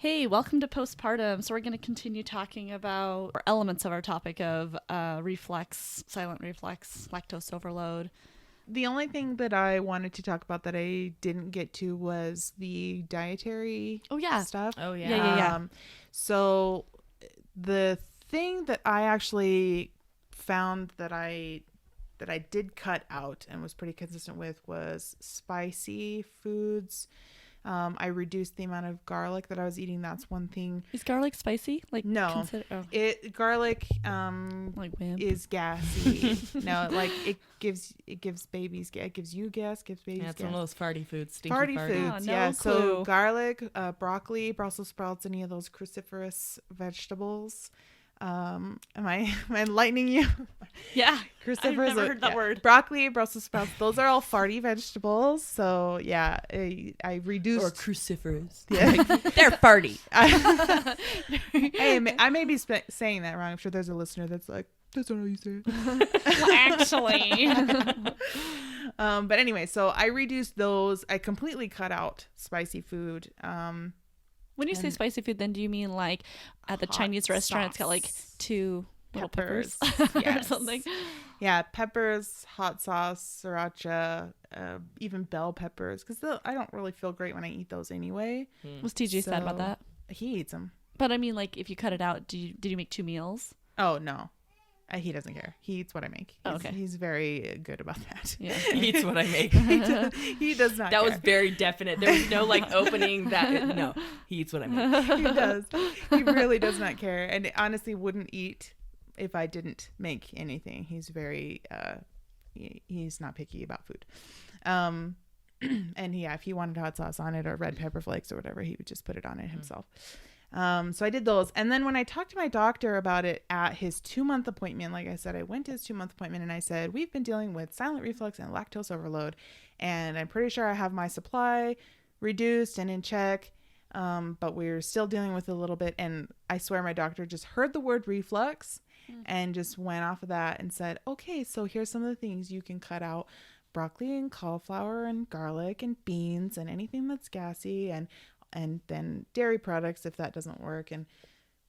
Hey, welcome to Postpartum. So we're going to continue talking about elements of our topic of reflux, silent reflux, lactose overload. The only thing that I wanted to talk about that I didn't get to was the dietary stuff. Oh, yeah. Yeah. So the thing that I actually found that I did cut out and was pretty consistent with was spicy foods. I reduced the amount of garlic that I was eating. That's one thing. Is garlic spicy? Like No, garlic is gassy. No, like it gives babies. It gives you gas. Gives babies. Yeah, it's gas. one of those farty foods. Stinky Farty foods. Oh, no Yeah. clue. So garlic, broccoli, Brussels sprouts, any of those cruciferous vegetables. Am I enlightening you? Yeah. Cruciferous. I've never heard that word. Broccoli, Brussels sprouts. Those are all farty vegetables. So yeah, I reduced. Or cruciferous. Yeah. They're farty. Hey, I may be saying that wrong. I'm sure there's a listener that's like, that's not how you say it. Well, actually. But anyway, so I reduced those. I completely cut out spicy food. When you say spicy food, then do you mean like at the Chinese restaurant, it's got like 2 little peppers or something? Yeah, peppers, hot sauce, sriracha, even bell peppers. Because I don't really feel great when I eat those anyway. Was TJ sad about that? He eats them. But I mean, like, if you cut it out, did you make 2 meals? Oh, no. He doesn't care. He eats what I make. Okay. He's very good about that. Yeah. He eats what I make. He does not That care. was very definite. There was no like opening that. No, he eats what I make. He does. He really does not care. And honestly wouldn't eat if I didn't make anything. He's very, he's not picky about food. And yeah, if he wanted hot sauce on it or red pepper flakes or whatever, he would just put it on it himself. So I did those. And then when I talked to my doctor about it at his 2-month appointment, like I said, I went to his 2-month appointment and I said, we've been dealing with silent reflux and lactose overload. And I'm pretty sure I have my supply reduced and in check. But we're still dealing with it a little bit. And I swear my doctor just heard the word reflux and just went off of that and said, okay, so here's some of the things you can cut out: broccoli and cauliflower and garlic and beans and anything that's gassy, and then dairy products if that doesn't work. And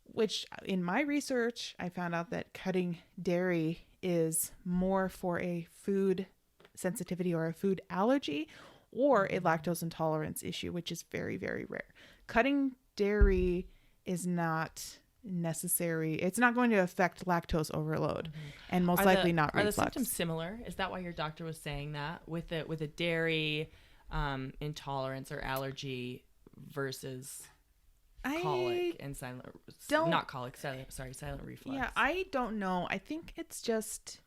which in my research, I found out that cutting dairy is more for a food sensitivity or a food allergy or a lactose intolerance issue, which is very, very rare. Cutting dairy is not necessary. It's not going to affect lactose overload and most likely not reflux. Are the symptoms similar? Is that why your doctor was saying that with a dairy intolerance or allergy versus colic and silent reflux? Yeah, I don't know. I think it's just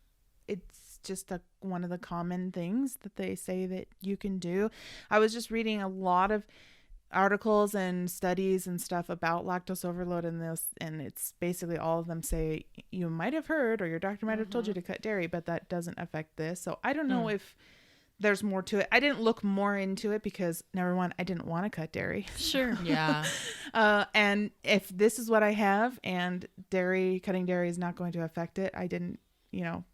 one of the common things that they say that you can do. I was just reading a lot of articles and studies and stuff about lactose overload in this, and it's basically all of them say you might have heard or your doctor might have told you to cut dairy, but that doesn't affect this. So I don't know if there's more to it. I didn't look more into it because, number one, I didn't want to cut dairy. Sure. Yeah. And if this is what I have and cutting dairy is not going to affect it, I didn't,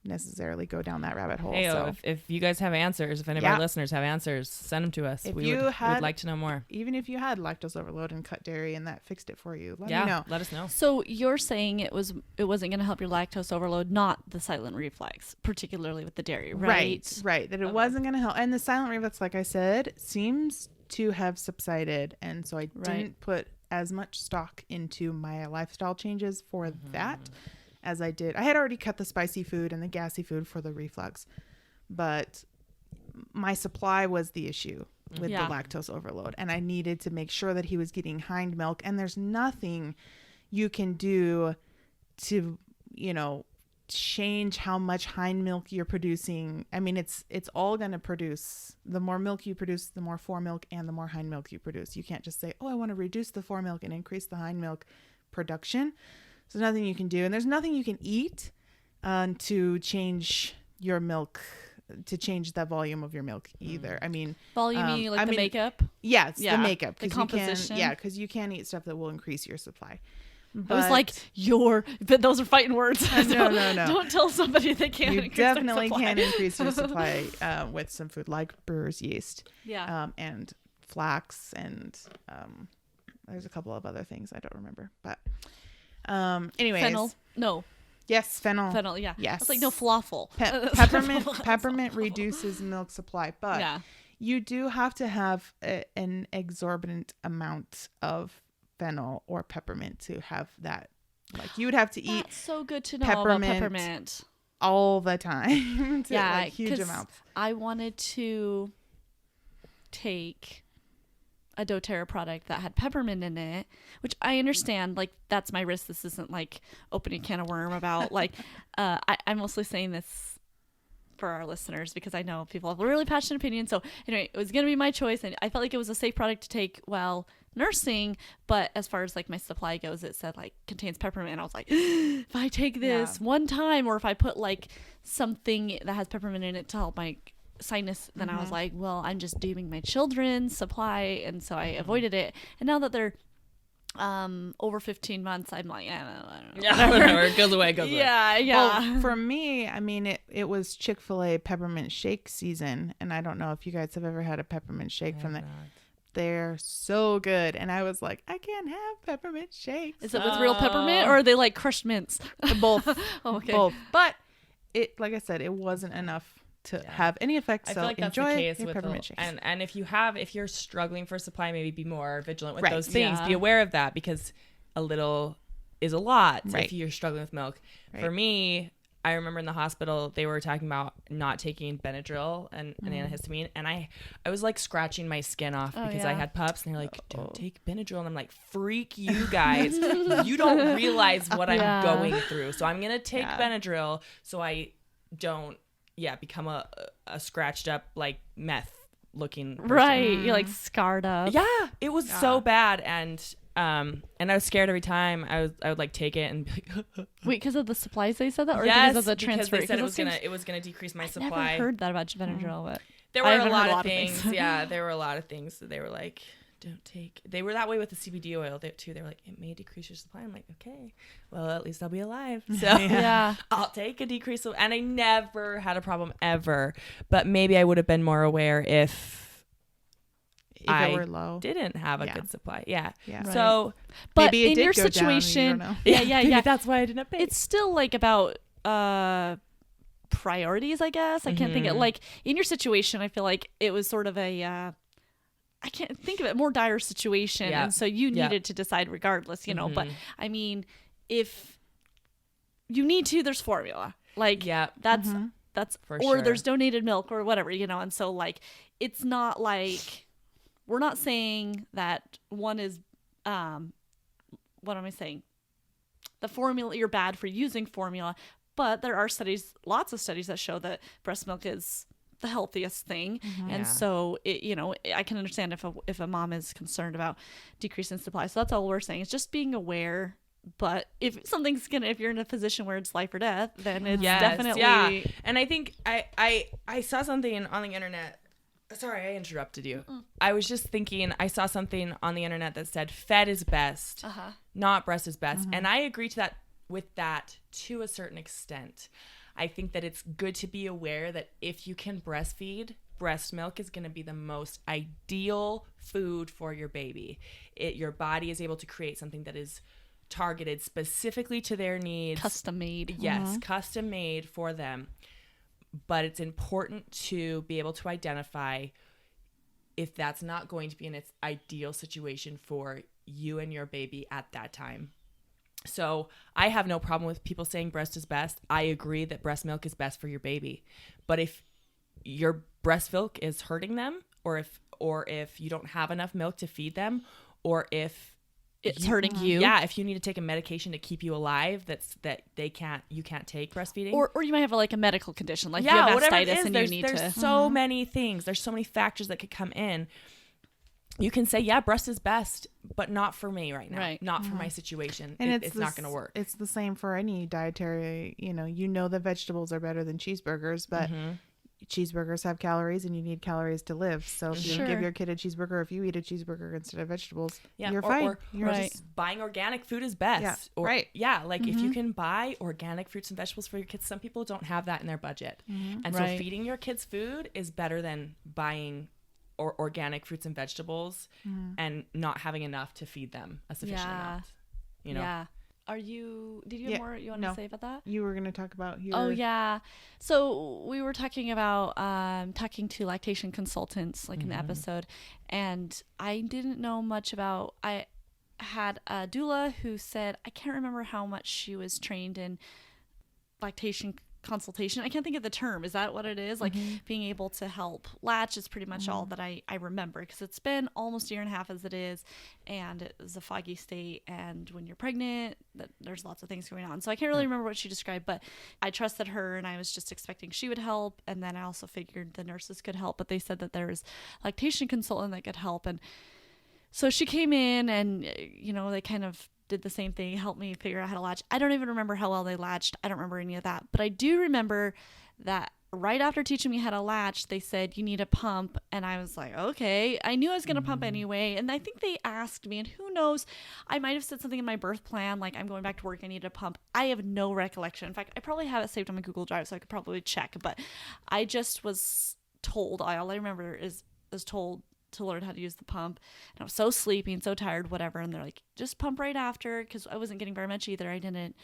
necessarily go down that rabbit hole. Hey, so if you guys have answers, if any of our listeners have answers, send them to us. We'd like to know more. Even if you had lactose overload and cut dairy and that fixed it for you, let me know. Let us know. So you're saying it wasn't going to help your lactose overload, not the silent reflux, particularly with the dairy, right? Right. That it wasn't going to help. And the silent reflux, like I said, seems to have subsided. And so I didn't put as much stock into my lifestyle changes for that as I did. I had already cut the spicy food and the gassy food for the reflux, but my supply was the issue with the lactose overload. And I needed to make sure that he was getting hind milk. And there's nothing you can do to, change how much hind milk you're producing. I mean, it's all going to produce. The more milk you produce, the more foremilk and the more hind milk you produce. You can't just say, oh, I want to reduce the foremilk and increase the hind milk production. So there's nothing you can do. And there's nothing you can eat to change your milk, to change the volume of your milk either. I mean, volume, the makeup? Yeah, it's the makeup. The composition. Because you can't eat stuff that will increase your supply. But I was like, but those are fighting words. No. Don't tell somebody they can't increase their supply. You definitely can increase your supply with some food like brewer's yeast. Yeah. And flax and There's a couple of other things I don't remember, but anyways. Fennel. No. Yes, fennel. Fennel, yeah. Yes. It's like no falafel. Peppermint reduces milk supply, but yeah. you do have to have an exorbitant amount of fennel or peppermint to have that. Like you would have to eat That's so good to know about peppermint all the time. Yeah, like huge amounts. I wanted to take a doTERRA product that had peppermint in it, which I understand, like that's my risk. This isn't like opening a can of worm about like I'm mostly saying this for our listeners because I know people have a really passionate opinion. So anyway, it was gonna be my choice, and I felt like it was a safe product to take while nursing. But as far as like my supply goes, it said like contains peppermint, and I was like, if I take this one time, or if I put like something that has peppermint in it to help my sinus, then I was like, well, I'm just dooming my children's supply, and so I avoided it. And now that they're over 15 months, I'm like, I don't know. Yeah, whatever. It goes away. Yeah. Well, for me, I mean, it was Chick-fil-A peppermint shake season, and I don't know if you guys have ever had a peppermint shake from there. They're so good, and I was like, I can't have peppermint shakes. Is it with real peppermint, or are they like crushed mints? Both. Oh, okay. Both. But it, like I said, it wasn't enough to have any effect. I So feel like that's enjoy the case your with peppermint shakes. And if you're struggling for supply, maybe be more vigilant with Right. those things. Yeah. Be aware of that, because a little is a lot Right. if you're struggling with milk. Right. For me, I remember in the hospital they were talking about not taking Benadryl and an antihistamine, and I was like scratching my skin off because I had pups, and they're like, don't take Benadryl, and I'm like, freak you guys, you don't realize what I'm going through, so I'm gonna take Benadryl so I don't become a scratched up like meth looking person. Right. You're like scarred up. Yeah, it was so bad, and I was scared every time I would like take it and be like, Wait, because of the supplies they said that, or yes, because of the transfer? because they said it was gonna decrease my supply. I never heard that about Benadryl, but There were I a haven't lot heard of things. Yeah, there were a lot of things that they were like, don't take. They were that way with the CBD oil too. They were like, it may decrease your supply. I'm like, okay, well, at least I'll be alive. So yeah. I'll take a decrease. And I never had a problem ever. But maybe I would have been more aware if it were low. didn't have a good supply. Yeah. Yeah. Right. So But maybe it in did your go down, situation, you don't know. yeah. That's why I didn't pay. It's still like about priorities, I guess. I can't think of like in your situation. I feel like it was sort of a I can't think of it, more dire situation, and so you needed to decide regardless, you know. But I mean, if you need to, there's formula, like that's For or sure. there's donated milk or whatever, you know. And so like it's not like we're not saying that one is what am I saying? The formula, you're bad for using formula, but there are studies, lots of studies that show that breast milk is the healthiest thing. And so it, you know, I can understand if a mom is concerned about decreasing supply. So that's all we're saying, is just being aware. But if you're in a position where it's life or death, then it's definitely And I think I saw something on the internet. Sorry, I interrupted you. I was just thinking, I saw something on the internet that said fed is best, not breast is best. And I agree with that to a certain extent. I think that it's good to be aware that if you can breastfeed, breast milk is going to be the most ideal food for your baby. Your body is able to create something that is targeted specifically to their needs. custom made. Yes, custom made for them. But it's important to be able to identify if that's not going to be in its ideal situation for you and your baby at that time. So I have no problem with people saying breast is best. I agree that breast milk is best for your baby. But if your breast milk is hurting them, or if you don't have enough milk to feed them, or if It's hurting you. Yeah, if you need to take a medication to keep you alive, you can't take breastfeeding. Or you might have like a medical condition, like you have whatever it mastitis is, and you need there's to. so many things. There's so many factors that could come in. You can say, yeah, breast is best, but not for me right now. Right. Not for my situation. And it's not going to work. It's the same for any dietary, you know that vegetables are better than cheeseburgers, but cheeseburgers have calories and you need calories to live. So if you give your kid a cheeseburger, if you eat a cheeseburger instead of vegetables, you're fine. Or right. just buying organic food is best. Yeah, Or, right. Yeah, like if you can buy organic fruits and vegetables for your kids, some people don't have that in their budget. And so Right. feeding your kids food is better than buying organic fruits and vegetables and not having enough to feed them a sufficient amount. You know? Yeah. Did you have more you want to say about that? You were going to talk about your... Oh, yeah. So we were talking about talking to lactation consultants in the episode, and I didn't know much about... I had a doula who said, I can't remember how much she was trained in lactation consultation. I can't think of the term. Is that what it is? Being able to help latch is pretty much all that I remember, because it's been almost a year and a half as it is, and it was a foggy state, and when you're pregnant there's lots of things going on, so I can't really remember what she described, but I trusted her and I was just expecting she would help, and then I also figured the nurses could help, but they said that there was a lactation consultant that could help. And so she came in and they kind of did the same thing, helped me figure out how to latch. I don't even remember how well they latched. I don't remember any of that. But I do remember that right after teaching me how to latch, they said, you need a pump. And I was like, okay. I knew I was going to pump anyway. And I think they asked me, and who knows, I might have said something in my birth plan, like I'm going back to work, I need a pump. I have no recollection. In fact, I probably have it saved on my Google Drive, so I could probably check. But I just was told, all I remember is told to learn how to use the pump, and I was so sleepy and so tired, whatever, and they're like, just pump right after, because I wasn't getting very much either. I didn't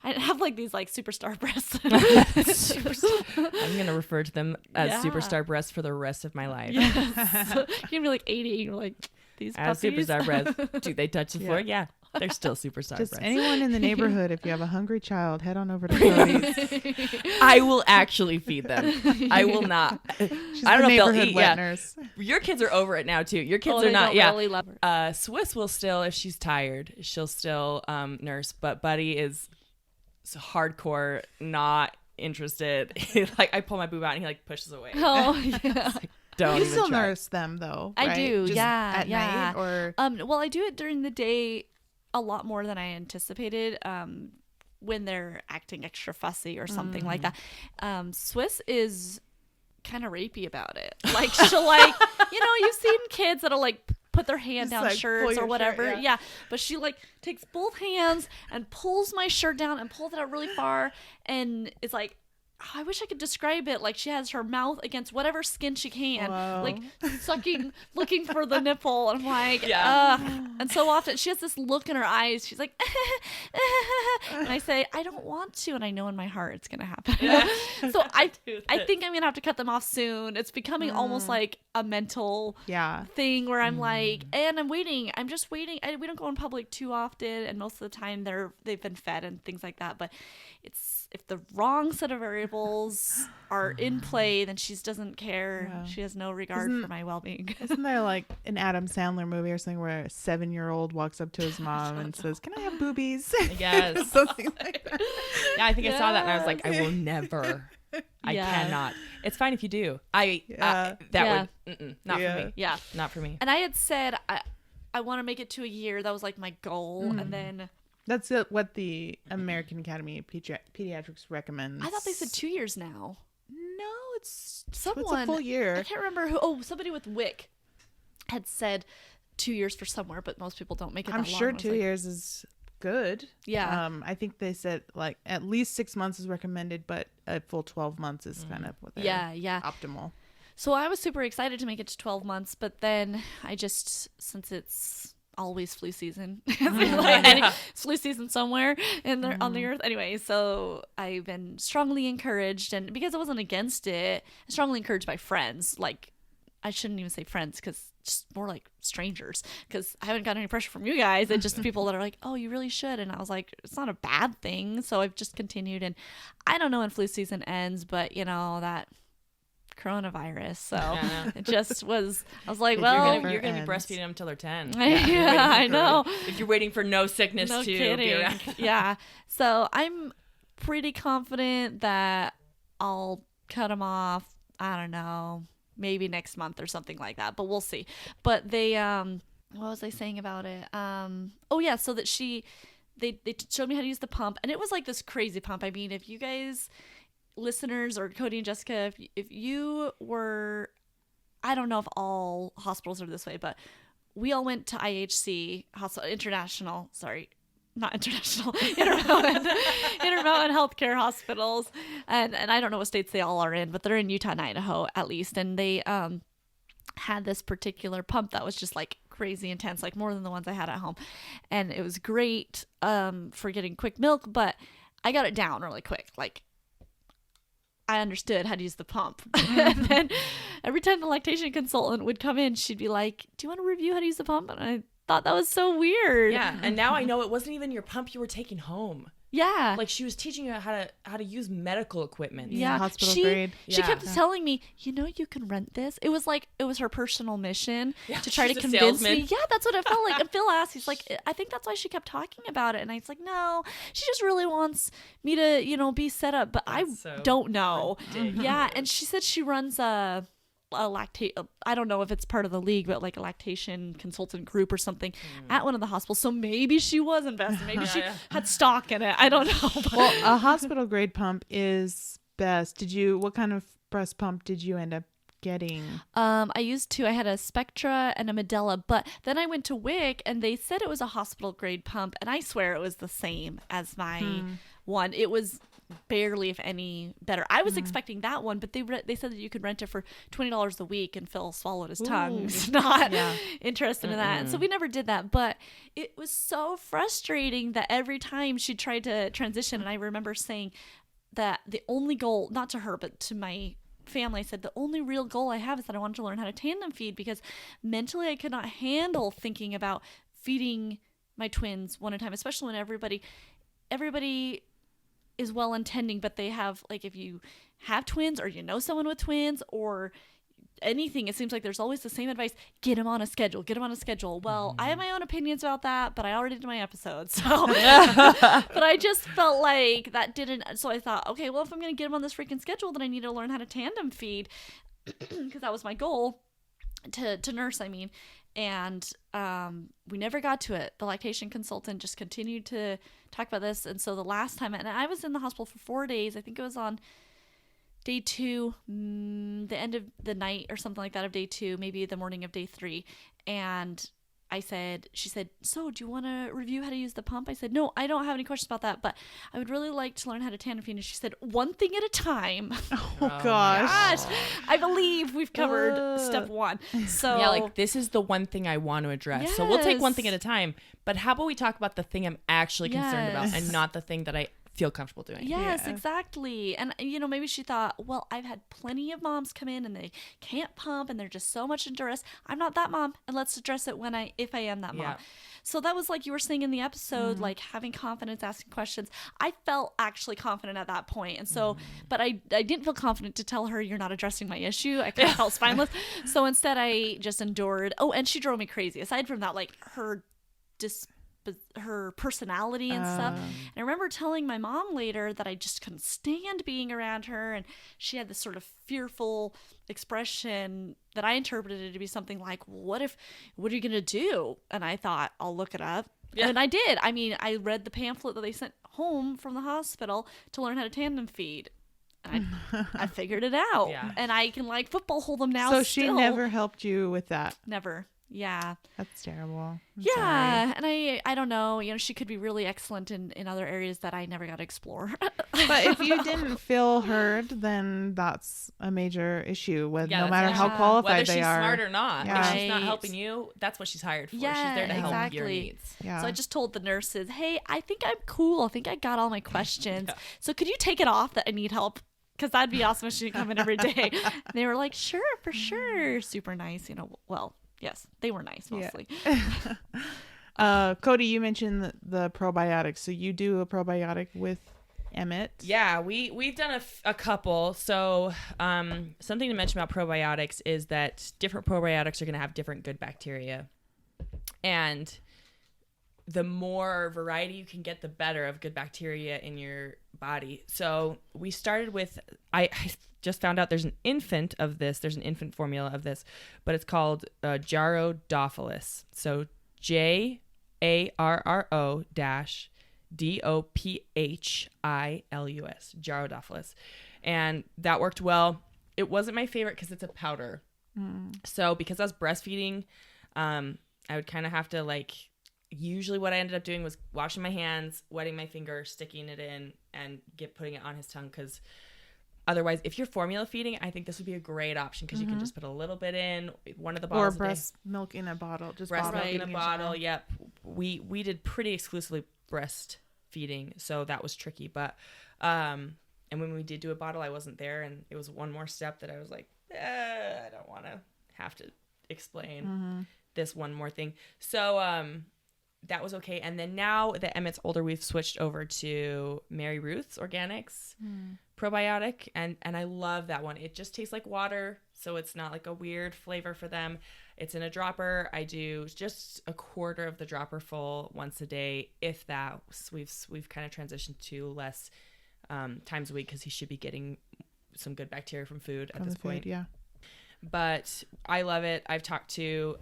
have these superstar breasts. I'm gonna refer to them as superstar breasts for the rest of my life. Yes. You're gonna be 80 and you're like, these as puppies? Superstar breasts. Do they touch the floor? Yeah, they're still superstar breasts. Anyone in the neighborhood, if you have a hungry child, head on over to Cody's. I will actually feed them. I will not. She's I don't know if they'll eat. Wet nurse. Your kids are over it now too. Your kids are not. Really love her. Swiss will still, if she's tired, she'll still nurse. But Buddy is hardcore not interested. I pull my boob out and he pushes away. Oh yeah. Don't you even still try. Nurse them though, right? I do. Just at night, or well, I do it during the day a lot more than I anticipated, when they're acting extra fussy or something like that. Swiss is kind of rapey about it. She'll you've seen kids that'll put their hand just down shirts or whatever. Shirt, yeah. But she takes both hands and pulls my shirt down and pulls it out really far, and it's like, I wish I could describe it. She has her mouth against whatever skin she can, sucking, looking for the nipple. And I'm like, ugh. And so often she has this look in her eyes. She's like, and I say, I don't want to. And I know in my heart it's going to happen. Yeah. So I think I'm going to have to cut them off soon. It's becoming almost like a mental thing where I'm like, and I'm waiting. I'm just waiting. We don't go in public too often. And most of the time they've been fed and things like that. But if the wrong set of variables are in play, then she doesn't care. Yeah. She has no regard for my well-being. Isn't there an Adam Sandler movie or something where a 7-year-old walks up to his mom and says, "Can I have boobies?" Yes. Something like that. Yeah, I think I saw that and I was like, I will never. I cannot. It's fine if you do. Would not for me. Yeah, not for me. And I had said I want to make it to a year. That was my goal, and then. That's what the American Academy of Pediatrics recommends. I thought they said 2 years now. No, it's a full year. I can't remember who. Oh, somebody with WIC had said 2 years for somewhere, but most people don't make it that long. I'm sure 2 years is good. Yeah. I think they said at least 6 months is recommended, but a full 12 months is kind of what they're optimal. So I was super excited to make it to 12 months, but then since it's always flu season, it's flu season somewhere on the earth anyway, so I've been strongly encouraged, and because I wasn't against it, strongly encouraged by friends. I shouldn't even say friends, because just more like strangers, because I haven't got any pressure from you guys. It's just people that are like, oh, you really should, and I was like, it's not a bad thing. So I've just continued, and I don't know when flu season ends, but that coronavirus, so it just was. I was like, well, you're gonna be breastfeeding them until they're 10. I know. If you're waiting for no sickness to be around. Yeah, so I'm pretty confident that I'll cut them off. I don't know, maybe next month or something like that, but we'll see. But they what was I saying about it? So that they showed me how to use the pump, and it was this crazy pump. I mean, if you guys listeners, or Cody and Jessica, if you were, I don't know if all hospitals are this way, but we all went to IHC Intermountain Healthcare Hospitals, and I don't know what states they all are in, but they're in Utah and Idaho at least, and they had this particular pump that was just like crazy intense, like more than the ones I had at home. And it was great for getting quick milk, but I got it down really quick. Like, I understood how to use the pump. And then every time the lactation consultant would come in, she'd be like, do you want to review how to use the pump? And I thought that was so weird. Yeah. And now I know it wasn't even your pump you were taking home. Yeah. Like, she was teaching you how to use medical equipment. Yeah. Hospital grade. She kept telling me, you can rent this. It was like, it was her personal mission to try to convince me. Yeah, that's what it felt like. And Phil asked, he's like, I think that's why she kept talking about it. And I was like, no, she just really wants me to, be set up. But that's don't know. Ridiculous. Yeah. And she said she runs a I don't know if it's part of the league, but like a lactation consultant group or something at one of the hospitals. So maybe she was invested. Maybe she had stock in it. I don't know. Well, a hospital grade pump is best. What kind of breast pump did you end up getting? I used two. I had a Spectra and a Medela, but then I went to WIC and they said it was a hospital grade pump, and I swear it was the same as my one. It was barely, if any, better. I was expecting that one, but they said that you could rent it for $20 a week, and Phil swallowed his tongue. He's not interested in that. And so we never did that, but it was so frustrating that every time she tried to transition, and I remember saying that the only goal, not to her, but to my family, I said the only real goal I have is that I wanted to learn how to tandem feed, because mentally I could not handle thinking about feeding my twins one at a time, especially when everybody is well intending, but they have, like, if you have twins or someone with twins or anything, it seems like there's always the same advice: get them on a schedule. Well, I have my own opinions about that, but I already did my episode, so but I just felt like that didn't, so I thought, okay, well, if I'm gonna get them on this freaking schedule, then I need to learn how to tandem feed, because that was my goal to nurse, and we never got to it. The lactation consultant just continued to talk about this, and so the last time, and I was in the hospital for 4 days, I think it was on day 2, the end of the night or something like that of day 2, maybe the morning of day 3, and she said, so do you want to review how to use the pump? I said, no, I don't have any questions about that, but I would really like to learn how to tandem feed. And she said, one thing at a time. Oh gosh. I believe we've covered step 1. So yeah, like, this is the one thing I want to address. Yes. So we'll take one thing at a time, but how about we talk about the thing I'm actually concerned about, and not the thing that I feel comfortable doing. Yes, exactly. And maybe she thought, well, I've had plenty of moms come in and they can't pump and they're just so much in duress. I'm not that mom, and let's address it if I am that mom. So that was like you were saying in the episode, like having confidence, asking questions. I felt actually confident at that point. And so, but I didn't feel confident to tell her, you're not addressing my issue. I kind of felt spineless. So instead I just endured. Oh, and she drove me crazy. Aside from that, like her personality and stuff. And I remember telling my mom later that I just couldn't stand being around her, and she had this sort of fearful expression that I interpreted it to be something like, what are you gonna do? And I thought, I'll look it up. And I did. I read the pamphlet that they sent home from the hospital to learn how to tandem feed. I figured it out. And I can, like, football hold them now. So she never helped you with that? Never. Yeah. That's terrible. I'm sorry. And I don't know, she could be really excellent in other areas that I never got to explore. But if you didn't feel heard, then that's a major issue with no matter how qualified they are. Whether she's smart or not. If she's not helping you, that's what she's hired for. She's there to help your needs. So I just told the nurses, hey, I think I'm cool. I think I got all my questions. So could you take it off that I need help? Because that'd be awesome if she could come in every day. And they were like, sure, for sure. Super nice. Well, yes, they were nice mostly. Cody, you mentioned the probiotics. So you do a probiotic with Emmett? Yeah, we've done a couple. So something to mention about probiotics is that different probiotics are going to have different good bacteria. And the more variety you can get, the better of good bacteria in your body. So we started with, I just found out there's an infant formula of this, but it's called Gyrodophilis. So JARRO-DOPHILUS, Gyrodophilis. And that worked well. It wasn't my favorite because it's a powder. So because I was breastfeeding, I would kind of have to, usually what I ended up doing was washing my hands, wetting my finger, sticking it in, and putting it on his tongue, because Otherwise, if you're formula feeding, I think this would be a great option because you can just put a little bit in one of the bottles. Or breast milk in a bottle. Just breast milk in a each bottle. Yep. We did pretty exclusively breastfeeding, so that was tricky. But and when we did do a bottle, I wasn't there, and it was one more step that I was like, I don't want to have to explain this one more thing. So that was okay. And then now that Emmett's older, we've switched over to Mary Ruth's Organics probiotic, and I love that one. It just tastes like water, so it's not like a weird flavor for them. It's in a dropper. I do just a quarter of the dropper full once a day, if that. We've kind of transitioned to less times a week because he should be getting some good bacteria from food at this point. Yeah. But I love it. I've talked to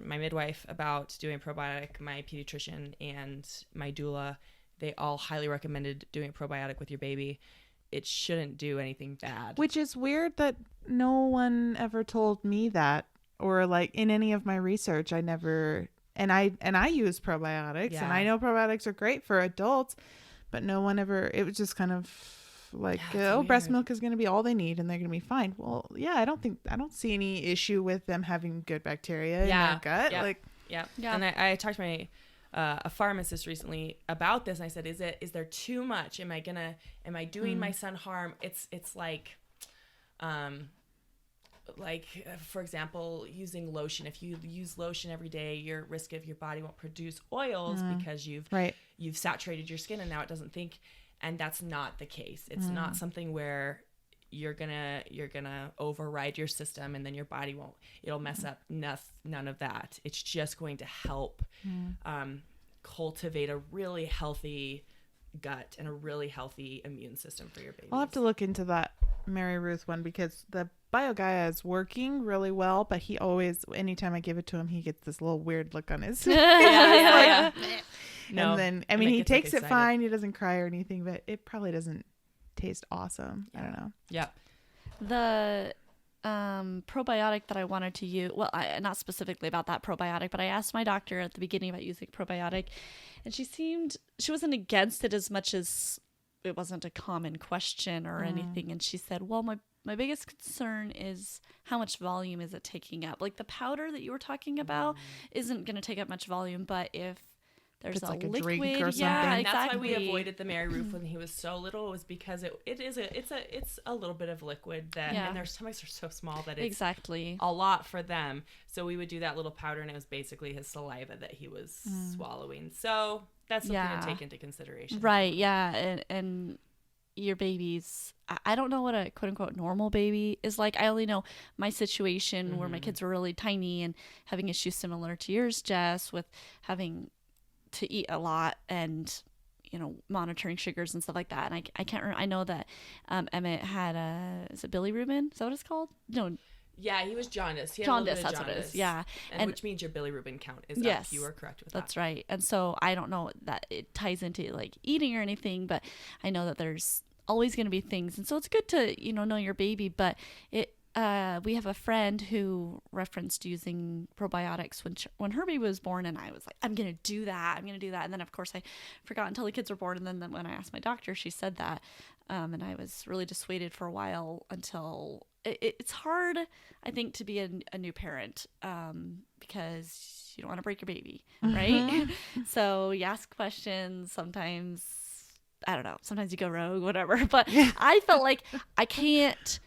my midwife about doing a probiotic, my pediatrician, and my doula. They all highly recommended doing a probiotic with your baby. It shouldn't do anything bad. Which is weird that no one ever told me that, or like in any of my research, I never. And I use probiotics, and I know probiotics are great for adults, but no one ever. It was just kind of like, breast milk is going to be all they need, and they're going to be fine. Well, yeah, I don't see any issue with them having good bacteria in their gut. Yeah. And I talked to my a pharmacist recently about this, and I said, is there too much? Am I doing my son harm? It's like for example, using lotion. If you use lotion every day, your risk of your body won't produce oils because you've saturated your skin, and now it doesn't think. And that's not the case. It's not something where you're gonna override your system and then your body it'll mess up. None of that. It's just going to help cultivate a really healthy gut and a really healthy immune system for your baby. I'll have to look into that Mary Ruth one, because the BioGaia is working really well, but he always, anytime I give it to him, he gets this little weird look on his face. Yeah. No, and then, he takes it fine. He doesn't cry or anything, but it probably doesn't taste awesome. I don't know. Yeah. The probiotic that I wanted to use, well, not specifically about that probiotic, but I asked my doctor at the beginning about using probiotic, and she wasn't against it as much as it wasn't a common question or anything. And she said, well, my biggest concern is how much volume is it taking up? Like the powder that you were talking about isn't going to take up much volume, but if there's like liquid, a drink or something. yeah, And exactly. that's why we avoided the Mary Ruth when he was so little, was because it's a little bit of liquid that, and their stomachs are so small that it's exactly a lot for them. So we would do that little powder, and it was basically his saliva that he was swallowing. So that's something to take into consideration. Right. Yeah. And your babies, I don't know what a quote unquote normal baby is like. I only know my situation where my kids were really tiny and having issues similar to yours, Jess, with having to eat a lot and monitoring sugars and stuff like that. And I can't remember. I know that Emmett had is it bilirubin? Is that what it's called? No. Yeah, he was jaundice. He had Jaundice, a little bit that's of what it jaundice. is. Yeah. And which means your bilirubin count is yes, up. You are correct with that. That's right. And so I don't know that it ties into like eating or anything, but I know that there's always going to be things. And so it's good to, know your baby, but we have a friend who referenced using probiotics when her baby was born, and I was like, I'm going to do that. And then of course I forgot until the kids were born. And then when I asked my doctor, she said that. And I was really dissuaded for a while until it's hard, I think, to be a new parent, because you don't want to break your baby. Right. So you ask questions. Sometimes, I don't know, sometimes you go rogue, whatever, but I felt like I can't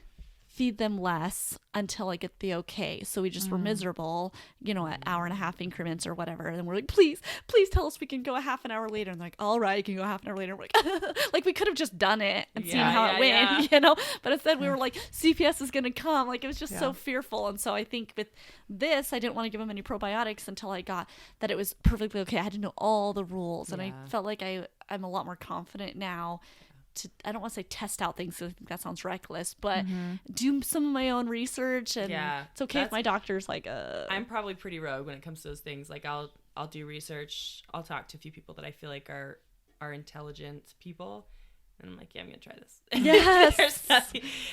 feed them less until I get the okay. So we just were miserable, at hour and a half increments or whatever. And then we're like, please tell us we can go a half an hour later. And they're like, all right, you can go half an hour later. And we're like, like we could have just done it and seen how it went, but instead we were like, CPS is going to come. Like it was just so fearful. And so I think with this, I didn't want to give them any probiotics until I got that it was perfectly okay. I had to know all the rules. And I felt like I'm a lot more confident now I don't want to say test out things, because I think that sounds reckless, but do some of my own research, and it's okay if my doctor's like, I'm probably pretty rogue when it comes to those things. Like I'll do research. I'll talk to a few people that I feel like are intelligent people, and I'm like, I'm going to try this. Yes.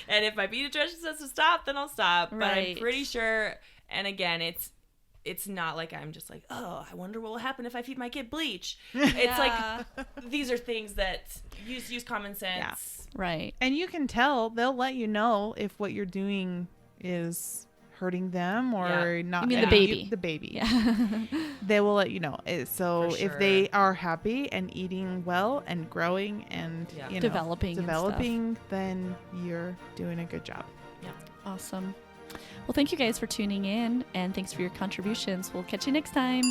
And if my pediatrician says to stop, then I'll stop. Right. But I'm pretty sure, and again, it's not like I'm just like, oh, I wonder what will happen if I feed my kid bleach. It's like, these are things that use common sense. Yeah. Right. And you can tell, they'll let you know if what you're doing is hurting them or not. You mean the baby? The baby. Yeah. They will let you know. So For if sure. they are happy and eating well and growing and you know, Developing and then you're doing a good job. Yeah. Awesome. Well, thank you guys for tuning in, and thanks for your contributions. We'll catch you next time.